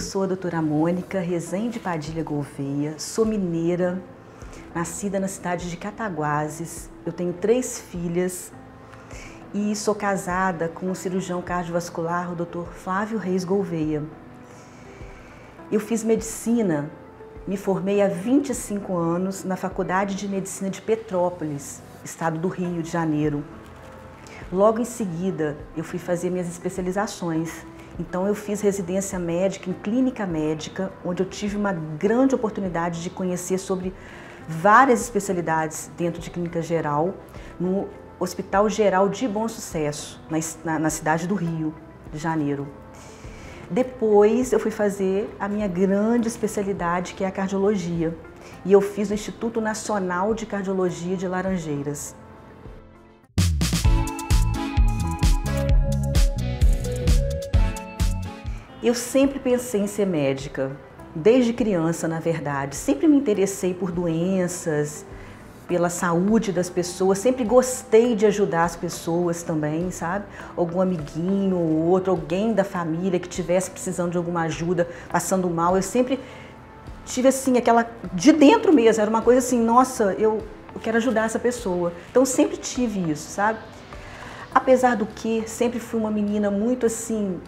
sou a doutora Mônica Rezende Padilha Gouveia, sou mineira, nascida na cidade de Cataguases. Eu tenho 3 filhas e sou casada com o cirurgião cardiovascular, o Dr. Flávio Reis Gouveia. Eu fiz medicina, me formei há 25 anos na Faculdade de Medicina de Petrópolis, estado do Rio de Janeiro. Logo em seguida, eu fui fazer minhas especializações. Então eu fiz residência médica em clínica médica, onde eu tive uma grande oportunidade de conhecer sobre várias especialidades dentro de clínica geral, no Hospital Geral de Bom Sucesso, na cidade do Rio de Janeiro. Depois eu fui fazer a minha grande especialidade, que é a cardiologia, e eu fiz no Instituto Nacional de Cardiologia de Laranjeiras. Eu sempre pensei em ser médica, desde criança, na verdade. Sempre me interessei por doenças, pela saúde das pessoas, sempre gostei de ajudar as pessoas também, sabe? Algum amiguinho ou outro, alguém da família que estivesse precisando de alguma ajuda, passando mal. Eu sempre tive assim, aquela, de dentro mesmo, era uma coisa assim, nossa, eu quero ajudar essa pessoa. Então sempre tive isso, sabe? Apesar do que, sempre fui uma menina muito assim,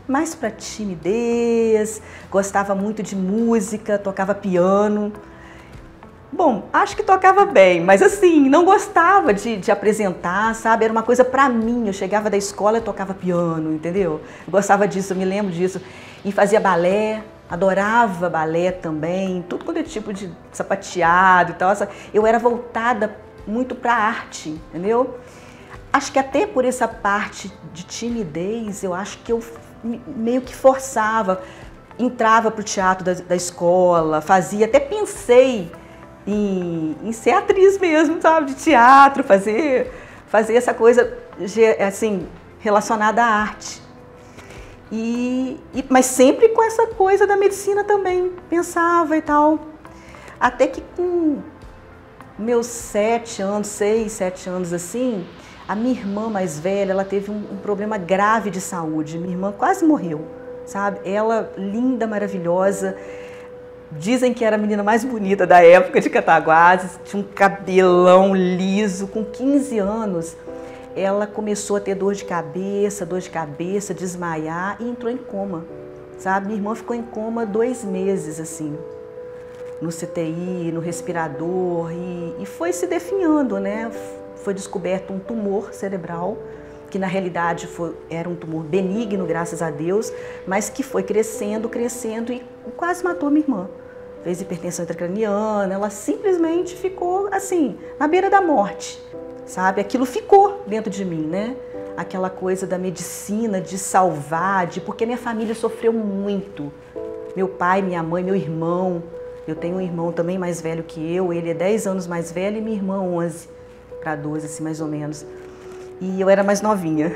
mais para timidez, gostava muito de música, tocava piano. Bom, acho que tocava bem, mas assim, não gostava de apresentar, sabe? Era uma coisa para mim, eu chegava da escola e tocava piano, entendeu? Eu gostava disso, eu me lembro disso. E fazia balé, adorava balé também, tudo quanto é tipo de sapateado e tal. Eu era voltada muito para a arte, entendeu? Acho que até por essa parte de timidez, eu acho que eu meio que forçava, entrava para o teatro da escola, fazia, até pensei em ser atriz mesmo, sabe, de teatro, fazer essa coisa assim, relacionada à arte. Mas sempre com essa coisa da medicina também, pensava e tal. Até que com meus 7 anos, 6, 7 anos assim, a minha irmã mais velha, ela teve um problema grave de saúde. Minha irmã quase morreu, sabe? Ela, linda, maravilhosa. Dizem que era a menina mais bonita da época de Cataguases. Tinha um cabelão liso. Com 15 anos, ela começou a ter dor de cabeça, desmaiar e entrou em coma, sabe? Minha irmã ficou em coma 2 meses, assim, no CTI, no respirador, e foi se definhando, né? Foi descoberto um tumor cerebral, que na realidade era um tumor benigno, graças a Deus, mas que foi crescendo e quase matou minha irmã. Fez hipertensão intracraniana, ela simplesmente ficou assim, na beira da morte, sabe? Aquilo ficou dentro de mim, né? Aquela coisa da medicina, de salvar, porque minha família sofreu muito. Meu pai, minha mãe, meu irmão. Eu tenho um irmão também mais velho que eu, ele é 10 anos mais velho e minha irmã 11 para 12, assim, mais ou menos. E eu era mais novinha.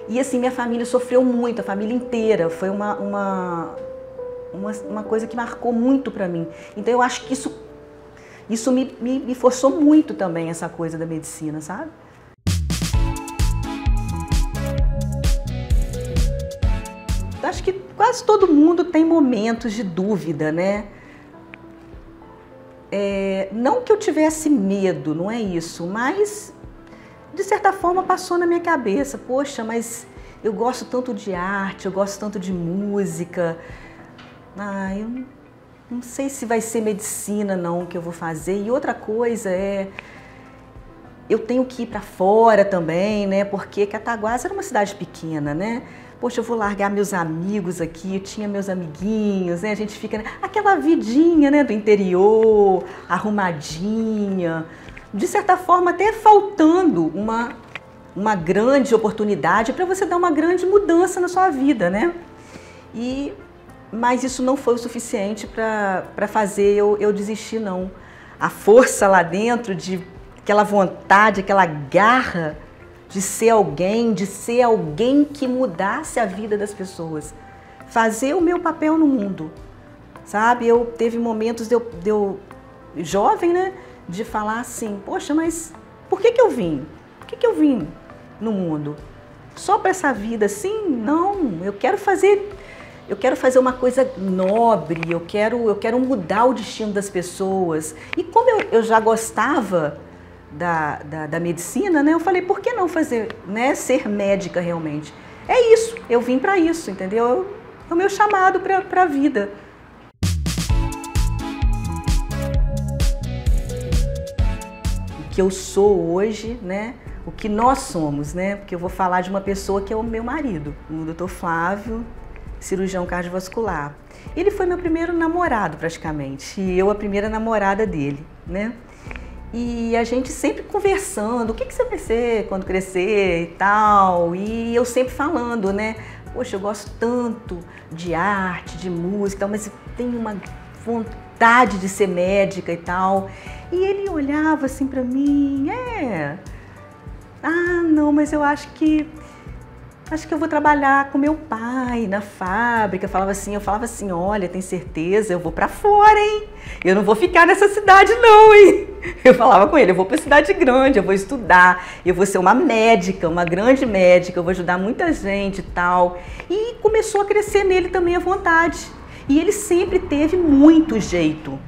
E assim, minha família sofreu muito, a família inteira. Foi uma coisa que marcou muito para mim. Então eu acho que isso me forçou muito também, essa coisa da medicina, sabe? Eu acho que quase todo mundo tem momentos de dúvida, né? Não que eu tivesse medo, não é isso, mas de certa forma passou na minha cabeça, poxa, mas eu gosto tanto de arte, eu gosto tanto de música, eu não sei se vai ser medicina não que eu vou fazer. E outra coisa eu tenho que ir para fora também, né, porque Cataguases era uma cidade pequena, né? Poxa, eu vou largar meus amigos aqui, eu tinha meus amiguinhos, né? A gente fica, né? Aquela vidinha, né, do interior, arrumadinha, de certa forma até faltando uma grande oportunidade para você dar uma grande mudança na sua vida, né? Mas isso não foi o suficiente para fazer eu desistir, não. A força lá dentro, aquela vontade, aquela garra de ser alguém que mudasse a vida das pessoas, fazer o meu papel no mundo, sabe? Teve momentos de eu jovem, né, de falar assim, poxa, mas por que eu vim? Por que eu vim no mundo? Só para essa vida assim? Não, eu quero fazer eu quero fazer uma coisa nobre, eu quero mudar o destino das pessoas. E como eu já gostava da medicina, né, eu falei, por que não fazer, né, ser médica realmente? É isso, eu vim para isso, entendeu? É o meu chamado para a vida. O que eu sou hoje, né? O que nós somos, né? Porque eu vou falar de uma pessoa que é o meu marido, o Dr. Flávio, cirurgião cardiovascular. Ele foi meu primeiro namorado, praticamente, e eu a primeira namorada dele, né? E a gente sempre conversando, o que você vai ser quando crescer e tal, e eu sempre falando, né? Poxa, eu gosto tanto de arte, de música, mas eu tenho uma vontade de ser médica e tal. E ele olhava assim pra mim, não, mas eu acho que eu vou trabalhar com meu pai na fábrica. Eu falava assim, olha, tem certeza? Eu vou pra fora, hein? Eu não vou ficar nessa cidade não, hein? Eu falava com ele, eu vou pra cidade grande, eu vou estudar, eu vou ser uma médica, uma grande médica, eu vou ajudar muita gente e tal. E começou a crescer nele também a vontade. E ele sempre teve muito jeito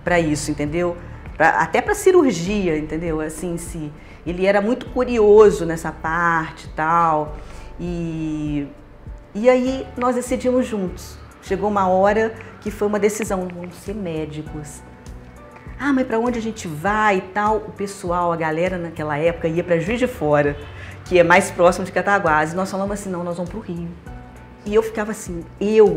pra isso, entendeu? Até pra cirurgia, entendeu? Assim, se ele era muito curioso nessa parte e tal. E aí nós decidimos juntos. Chegou uma hora que foi uma decisão, vamos ser médicos. Mas para onde a gente vai e tal? O pessoal, a galera naquela época ia para Juiz de Fora, que é mais próximo de Cataguases. Nós falamos assim, não, nós vamos para o Rio. E eu ficava assim,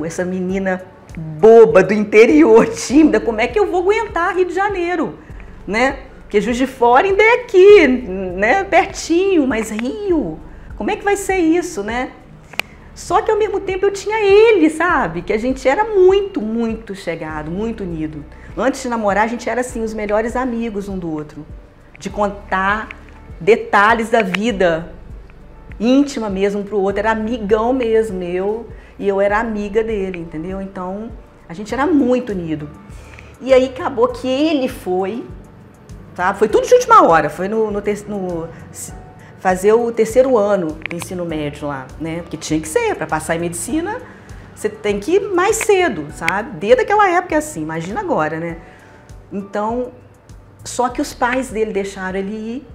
essa menina boba do interior, tímida, como é que eu vou aguentar Rio de Janeiro, né? Porque Juiz de Fora ainda é aqui, né? Pertinho, mas Rio... Como é que vai ser isso, né? Só que ao mesmo tempo eu tinha ele, sabe? Que a gente era muito, muito chegado, muito unido. Antes de namorar, a gente era assim, os melhores amigos um do outro. De contar detalhes da vida íntima mesmo um pro outro. Era amigão mesmo, e eu era amiga dele, entendeu? Então, a gente era muito unido. E aí acabou que ele foi, tá? Foi tudo de última hora, foi fazer o terceiro ano do ensino médio lá, né? Porque tinha que ser, para passar em medicina, você tem que ir mais cedo, sabe? Desde aquela época assim, imagina agora, né? Então, só que os pais dele deixaram ele ir,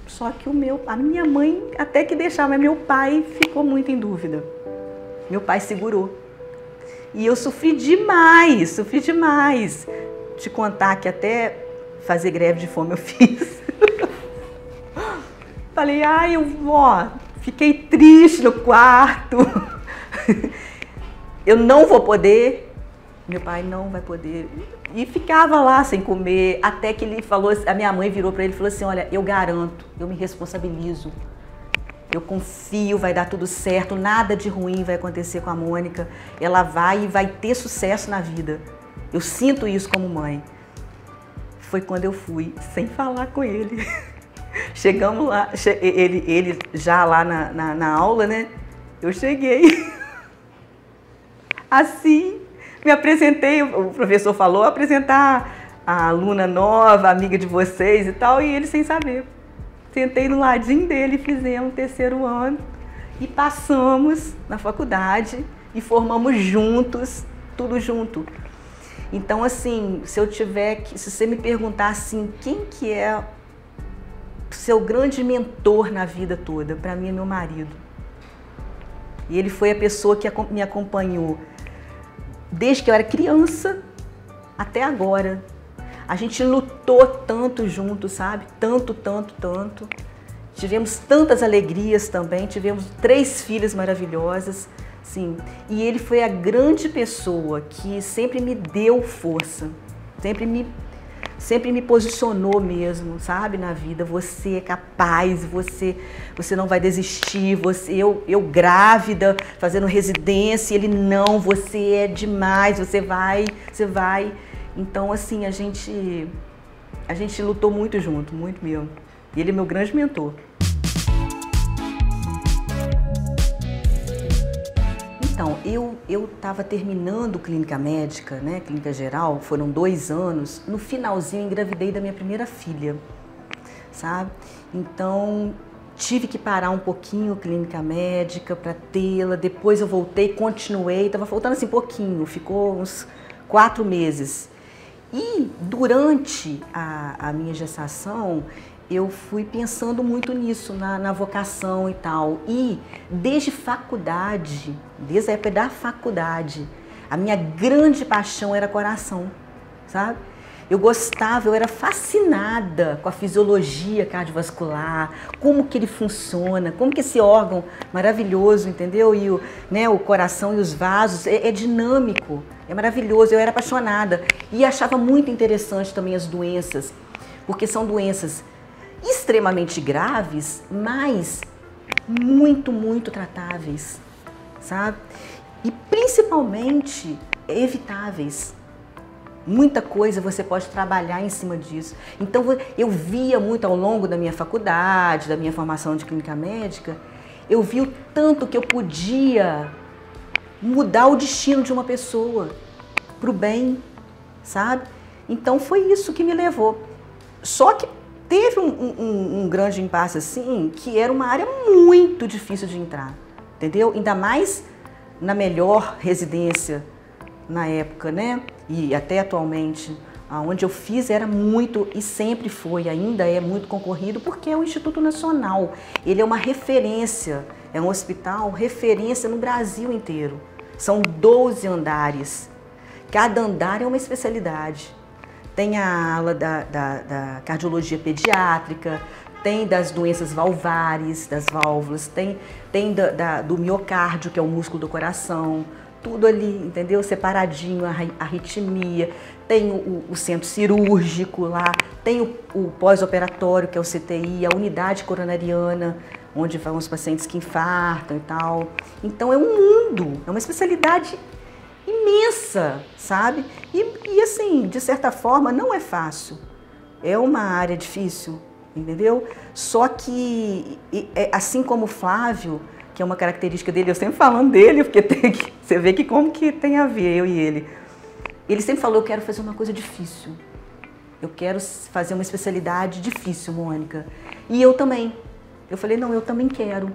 só que a minha mãe até que deixava, mas meu pai ficou muito em dúvida. Meu pai segurou. E eu sofri demais. Te contar que até fazer greve de fome eu fiz. Falei, fiquei triste no quarto. Eu não vou poder, meu pai não vai poder. E ficava lá sem comer, até que ele falou, a minha mãe virou para ele e falou assim, olha, eu garanto, eu me responsabilizo, eu confio, vai dar tudo certo, nada de ruim vai acontecer com a Mônica, ela vai ter sucesso na vida. Eu sinto isso como mãe. Foi quando eu fui, sem falar com ele. Chegamos lá, ele já lá na aula, né? Eu cheguei, assim, me apresentei, o professor falou, apresentar a aluna nova, amiga de vocês e tal, e ele sem saber. Sentei no ladinho dele, fizemos o terceiro ano e passamos na faculdade e formamos juntos, tudo junto. Então, assim, se você me perguntar assim, quem que é seu grande mentor na vida toda, para mim é meu marido. E ele foi a pessoa que me acompanhou desde que eu era criança até agora. A gente lutou tanto junto, sabe? Tanto. Tivemos tantas alegrias também, tivemos 3 filhas maravilhosas, sim. E ele foi a grande pessoa que sempre me deu força, sempre me posicionou mesmo, sabe, na vida. Você é capaz, você não vai desistir, eu grávida, fazendo residência, ele não, você é demais, você vai. Então, assim, a gente lutou muito junto, muito mesmo. E ele é meu grande mentor. Então, eu estava terminando clínica médica, né, clínica geral, foram 2 anos, no finalzinho eu engravidei da minha primeira filha, sabe? Então, tive que parar um pouquinho clínica médica para tê-la, depois eu voltei, continuei, estava faltando assim pouquinho, ficou uns 4 meses. E durante a minha gestação, eu fui pensando muito nisso, na vocação e tal. E desde faculdade, desde a época da faculdade, a minha grande paixão era coração, sabe? Eu gostava, eu era fascinada com a fisiologia cardiovascular, como que ele funciona, como que esse órgão maravilhoso, entendeu? E o coração e os vasos, é dinâmico, é maravilhoso, eu era apaixonada. E achava muito interessante também as doenças, porque são doenças extremamente graves, mas muito, muito tratáveis, sabe? E principalmente evitáveis. Muita coisa você pode trabalhar em cima disso. Então eu via muito ao longo da minha faculdade, da minha formação de clínica médica, eu vi o tanto que eu podia mudar o destino de uma pessoa para o bem, sabe? Então foi isso que me levou. Só que teve um grande impasse assim, que era uma área muito difícil de entrar, entendeu? Ainda mais na melhor residência na época, né? E até atualmente, aonde eu fiz era muito, e sempre foi, ainda é muito concorrido, porque é o Instituto Nacional. Ele é uma referência, é um hospital referência no Brasil inteiro. São 12 andares, cada andar é uma especialidade. Tem a ala da cardiologia pediátrica, tem das doenças valvares, das válvulas, tem do miocárdio, que é o músculo do coração, tudo ali, entendeu? Separadinho, a arritmia, tem o centro cirúrgico lá, tem o pós-operatório, que é o CTI, a unidade coronariana, onde vão os pacientes que infartam e tal. Então é um mundo, é uma especialidade imensa, sabe? E assim, de certa forma, não é fácil. É uma área difícil, entendeu? Só que, assim como o Flávio, que é uma característica dele, eu sempre falando dele, porque você vê que como que tem a ver, eu e ele. Ele sempre falou, eu quero fazer uma coisa difícil. Eu quero fazer uma especialidade difícil, Mônica. E eu também. Eu falei, não, eu também quero.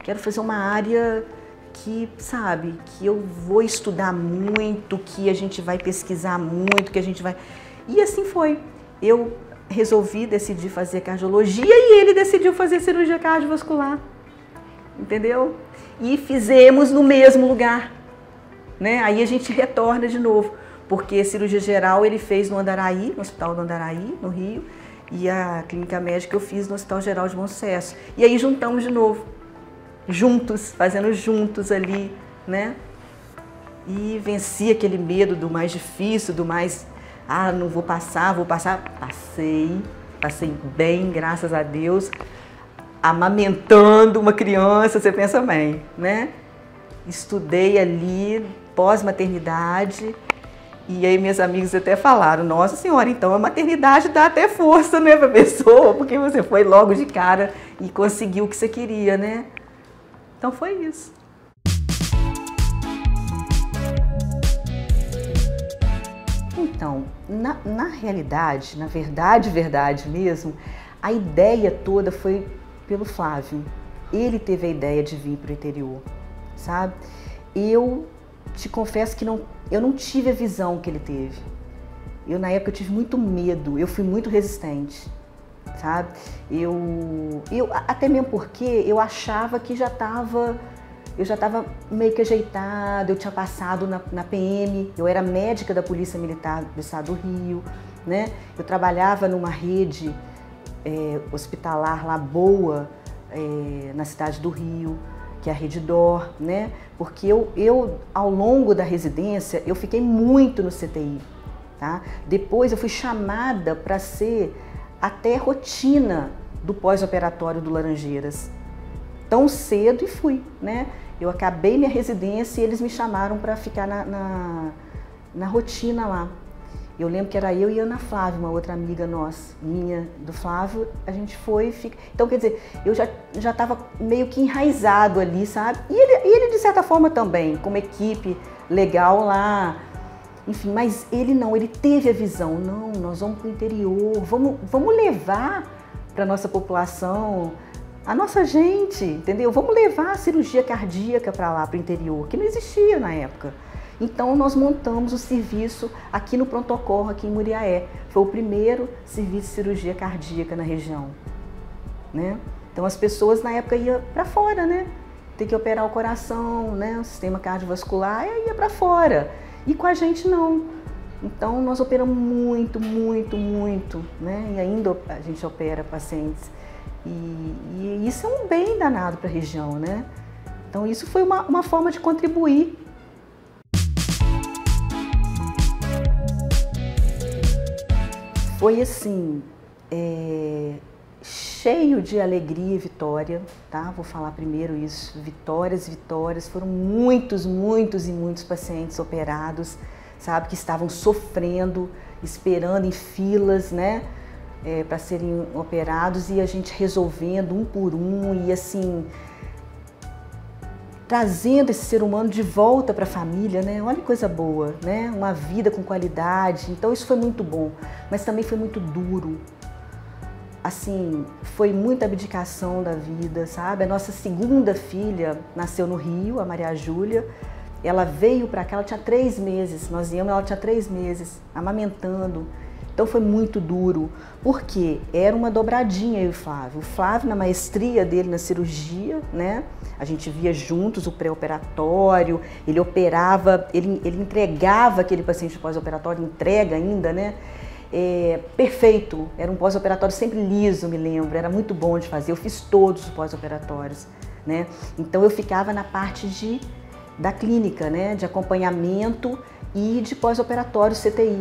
Quero fazer uma área que, sabe, que eu vou estudar muito, que a gente vai pesquisar muito, que a gente vai... E assim foi. Eu decidi fazer cardiologia e ele decidiu fazer cirurgia cardiovascular. Entendeu? E fizemos no mesmo lugar, né? Aí a gente retorna de novo, porque cirurgia geral ele fez no Andaraí, no Hospital do Andaraí, no Rio, e a clínica médica eu fiz no Hospital Geral de Bom Sucesso. E aí juntamos de novo, juntos, fazendo juntos ali, né? E venci aquele medo do mais difícil, do mais, não vou passar, passei bem, graças a Deus. Amamentando uma criança, você pensa bem, né? Estudei ali, pós-maternidade, e aí meus amigos até falaram, nossa senhora, então a maternidade dá até força, né, pra pessoa, porque você foi logo de cara e conseguiu o que você queria, né? Então foi isso. Então, na realidade, na verdade mesmo, a ideia toda foi pelo Flávio. Ele teve a ideia de vir para o interior, sabe? Eu te confesso que eu não tive a visão que ele teve. Na época eu tive muito medo, eu fui muito resistente, sabe? Até mesmo porque eu achava que eu já estava meio que ajeitada, eu tinha passado na PM, eu era médica da Polícia Militar do Estado do Rio, né? Eu trabalhava numa rede hospitalar lá boa, na cidade do Rio, que é a Rede DOR, né? Porque eu, ao longo da residência, eu fiquei muito no CTI, tá? Depois eu fui chamada para ser até rotina do pós-operatório do Laranjeiras. Tão cedo e fui, né? Eu acabei minha residência e eles me chamaram para ficar na rotina lá. Eu lembro que era eu e Ana Flávia, uma outra amiga nossa, minha, do Flávio, a gente foi... Então, quer dizer, eu já estava meio que enraizado ali, sabe? E ele, de certa forma, também, com uma equipe legal lá. Enfim, mas ele não, ele teve a visão, não, nós vamos para o interior, vamos levar para a nossa população a nossa gente, entendeu? Vamos levar a cirurgia cardíaca para lá, para o interior, que não existia na época. Então nós montamos o serviço aqui no pronto-socorro, aqui em Muriaé. Foi o primeiro serviço de cirurgia cardíaca na região, né? Então as pessoas na época iam para fora, né? Tem que operar o coração, né? O sistema cardiovascular, e ia para fora. E com a gente não. Então nós operamos muito, muito, muito, né? E ainda a gente opera pacientes. E isso é um bem danado para a região, né? Então isso foi uma forma de contribuir. Foi assim, cheio de alegria e vitória, tá? Vou falar primeiro isso, vitórias, vitórias. Foram muitos, muitos e muitos pacientes operados, sabe? Que estavam sofrendo, esperando em filas, né? Para serem operados, e a gente resolvendo um por um, e assim, trazendo esse ser humano de volta para a família, né? Olha que coisa boa, né? Uma vida com qualidade. Então isso foi muito bom, mas também foi muito duro. Assim, foi muita abdicação da vida, sabe? A nossa segunda filha nasceu no Rio, a Maria Júlia. Ela veio para cá, ela tinha 3 meses, nós íamos, ela tinha 3 meses, amamentando. Então foi muito duro, porque era uma dobradinha eu e o Flávio. O Flávio, na maestria dele na cirurgia, né? A gente via juntos o pré-operatório, ele operava, ele entregava aquele paciente pós-operatório, entrega ainda, né? Perfeito, era um pós-operatório sempre liso, me lembro, era muito bom de fazer. Eu fiz todos os pós-operatórios, né? Então eu ficava na parte da clínica, né? De acompanhamento e de pós-operatório CTI.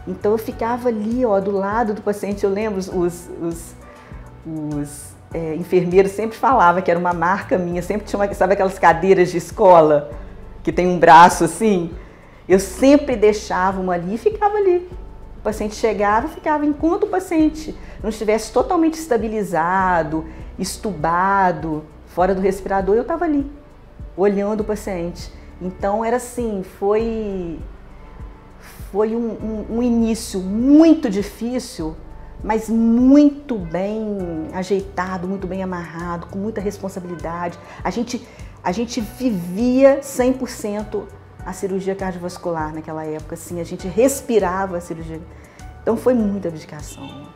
Então eu ficava ali, ó, do lado do paciente. Eu lembro, os enfermeiros sempre falavam que era uma marca minha, sempre tinha sabe aquelas cadeiras de escola que tem um braço assim? Eu sempre deixava uma ali e ficava ali. O paciente chegava e ficava, enquanto o paciente não estivesse totalmente estabilizado, estubado, fora do respirador, eu estava ali, olhando o paciente. Então era assim, foi um início muito difícil, mas muito bem ajeitado, muito bem amarrado, com muita responsabilidade. A gente vivia 100% a cirurgia cardiovascular naquela época, assim, a gente respirava a cirurgia. Então foi muita dedicação.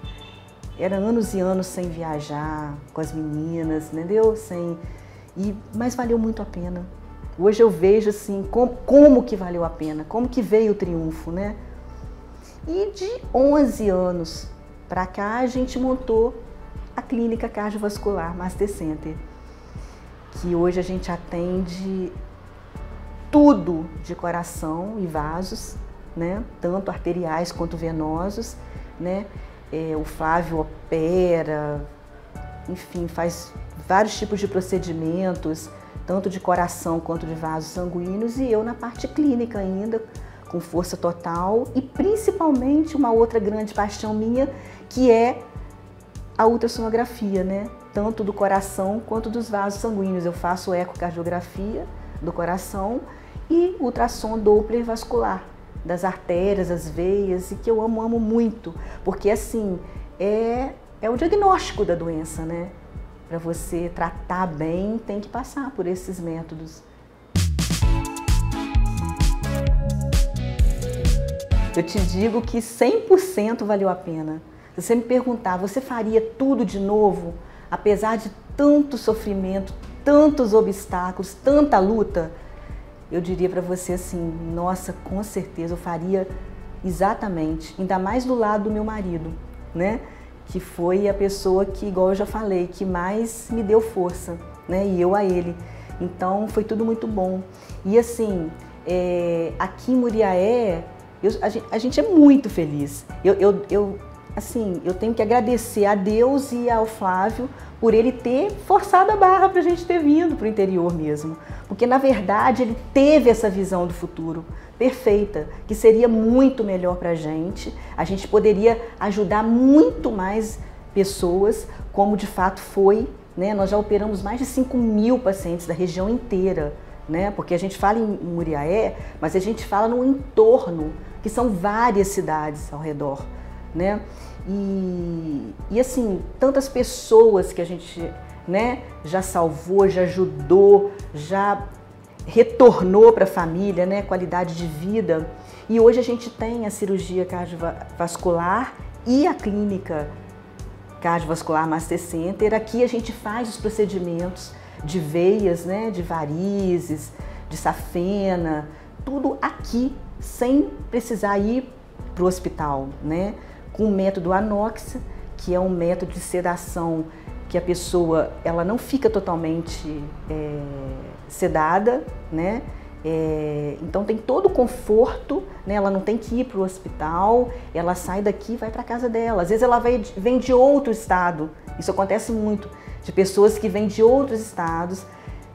Era anos e anos sem viajar com as meninas, entendeu? Mas valeu muito a pena. Hoje eu vejo assim, como que valeu a pena, como que veio o triunfo, né? E de 11 anos para cá a gente montou a Clínica Cardiovascular Master Center, que hoje a gente atende tudo de coração e vasos, né? Tanto arteriais quanto venosos, né? O Flávio opera, enfim, faz vários tipos de procedimentos, tanto de coração quanto de vasos sanguíneos, e eu na parte clínica ainda, com força total, e principalmente uma outra grande paixão minha, que é a ultrassonografia, né? Tanto do coração quanto dos vasos sanguíneos. Eu faço ecocardiografia do coração e ultrassom Doppler vascular, das artérias, das veias, e que eu amo muito, porque assim, é o diagnóstico da doença, né? Para você tratar bem, tem que passar por esses métodos. Eu te digo que 100% valeu a pena. Se você me perguntar, você faria tudo de novo, apesar de tanto sofrimento, tantos obstáculos, tanta luta? Eu diria para você assim, nossa, com certeza eu faria exatamente, ainda mais do lado do meu marido, né? Que foi a pessoa que, igual eu já falei, que mais me deu força, né? E eu a ele. Então foi tudo muito bom. E assim, aqui em Muriaé, a gente é muito feliz. Eu tenho que agradecer a Deus e ao Flávio por ele ter forçado a barra para a gente ter vindo para o interior mesmo. Porque, na verdade, ele teve essa visão do futuro perfeita, que seria muito melhor para a gente poderia ajudar muito mais pessoas, como de fato foi, né? Nós já operamos mais de 5.000 pacientes da região inteira, né? Porque a gente fala em Muriaé, mas a gente fala no entorno, que são várias cidades ao redor, né? E assim, tantas pessoas que a gente, né, já salvou, já ajudou, já retornou para a família, né, qualidade de vida. E hoje a gente tem a cirurgia cardiovascular e a clínica cardiovascular Master Center. Aqui a gente faz os procedimentos de veias, né, de varizes, de safena, tudo aqui, sem precisar ir para o hospital, né? Com o método Anoxa, que é um método de sedação que a pessoa ela não fica totalmente sedada, né? Então tem todo o conforto, né? Ela não tem que ir para o hospital, ela sai daqui e vai para casa dela. Às vezes ela vem de outro estado, isso acontece muito, de pessoas que vêm de outros estados,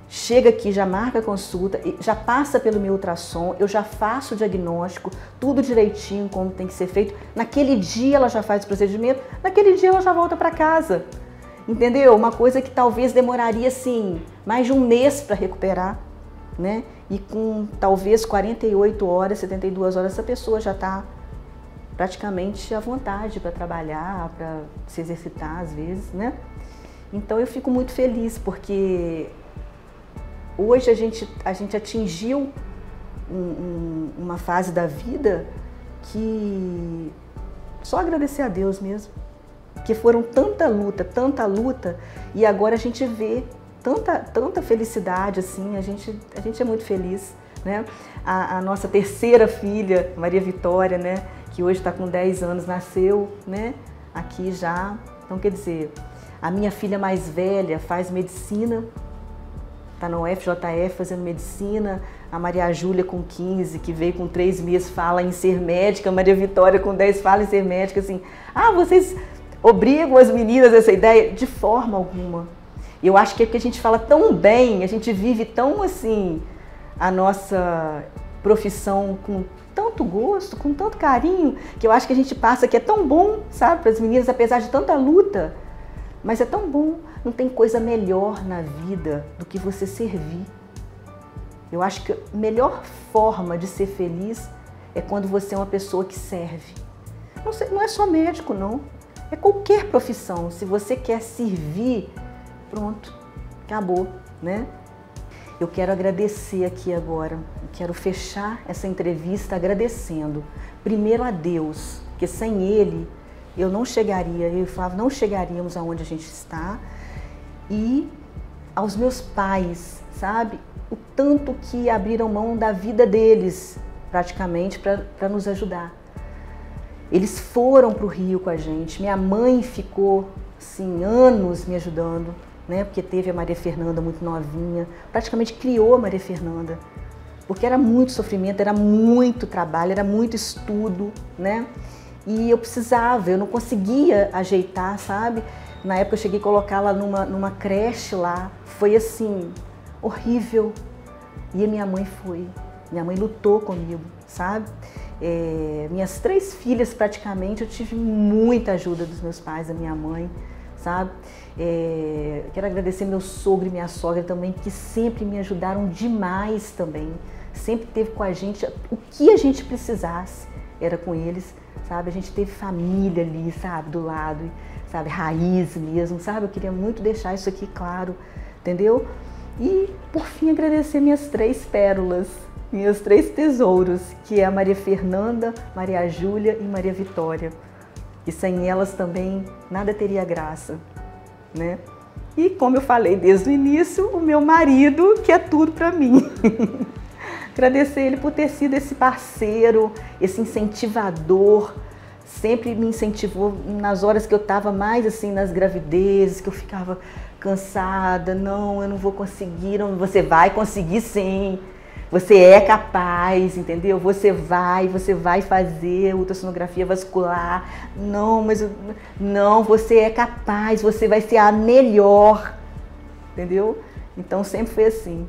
chega aqui, já marca a consulta, já passa pelo meu ultrassom, eu já faço o diagnóstico, tudo direitinho, como tem que ser feito. Naquele dia ela já faz o procedimento, naquele dia ela já volta para casa. Entendeu? Uma coisa que talvez demoraria, assim, mais de um mês para recuperar, né? E com talvez 48 horas, 72 horas, essa pessoa já está praticamente à vontade para trabalhar, para se exercitar às vezes, né? Então eu fico muito feliz porque hoje a gente atingiu uma fase da vida que só agradecer a Deus mesmo, que foram tanta luta, e agora a gente vê tanta felicidade, assim, a gente é muito feliz, né? A nossa terceira filha, Maria Vitória, né, que hoje está com 10 anos, nasceu, né, aqui já. Então, quer dizer, a minha filha mais velha faz medicina, está na UFJF fazendo medicina. A Maria Júlia com 15, que veio com 3 meses, fala em ser médica. A Maria Vitória com 10 fala em ser médica, assim. Ah, vocês obrigam as meninas a essa ideia? De forma alguma. Eu acho que é porque a gente fala tão bem, a gente vive tão assim, a nossa profissão com tanto gosto, com tanto carinho, que eu acho que a gente passa que é tão bom, sabe, para as meninas, apesar de tanta luta. Mas é tão bom, não tem coisa melhor na vida do que você servir. Eu acho que a melhor forma de ser feliz é quando você é uma pessoa que serve. Não é só médico, não. É qualquer profissão. Se você quer servir, pronto, acabou, né? Eu quero agradecer aqui agora, eu quero fechar essa entrevista agradecendo, primeiro a Deus, porque sem Ele eu não chegaria, eu falava, não chegaríamos aonde a gente está, e aos meus pais, sabe? O tanto que abriram mão da vida deles, praticamente, para nos ajudar. Eles foram para o Rio com a gente, minha mãe ficou, assim, anos me ajudando, né? Porque teve a Maria Fernanda muito novinha, praticamente criou a Maria Fernanda, porque era muito sofrimento, era muito trabalho, era muito estudo, né? E eu precisava, eu não conseguia ajeitar, sabe? Na época eu cheguei a colocá-la numa creche lá, foi assim, horrível. E a minha mãe lutou comigo, sabe? Minhas 3 filhas praticamente, eu tive muita ajuda dos meus pais, da minha mãe, sabe? Quero agradecer meu sogro e minha sogra também, que sempre me ajudaram demais também. Sempre teve com a gente, o que a gente precisasse era com eles, sabe? A gente teve família ali, sabe? Do lado, sabe? Raiz mesmo, sabe? Eu queria muito deixar isso aqui claro, entendeu? E, por fim, agradecer minhas 3 pérolas, meus 3 tesouros, que é a Maria Fernanda, Maria Júlia e Maria Vitória. E sem elas também nada teria graça, né? E como eu falei desde o início, o meu marido, que é tudo para mim. Agradecer ele por ter sido esse parceiro, esse incentivador, sempre me incentivou nas horas que eu estava mais assim nas gravidezes, que eu ficava cansada, não, eu não vou conseguir, não, você vai conseguir sim. Você é capaz, entendeu? Você vai fazer ultrassonografia vascular. Não, não, você é capaz, você vai ser a melhor, entendeu? Então sempre foi assim.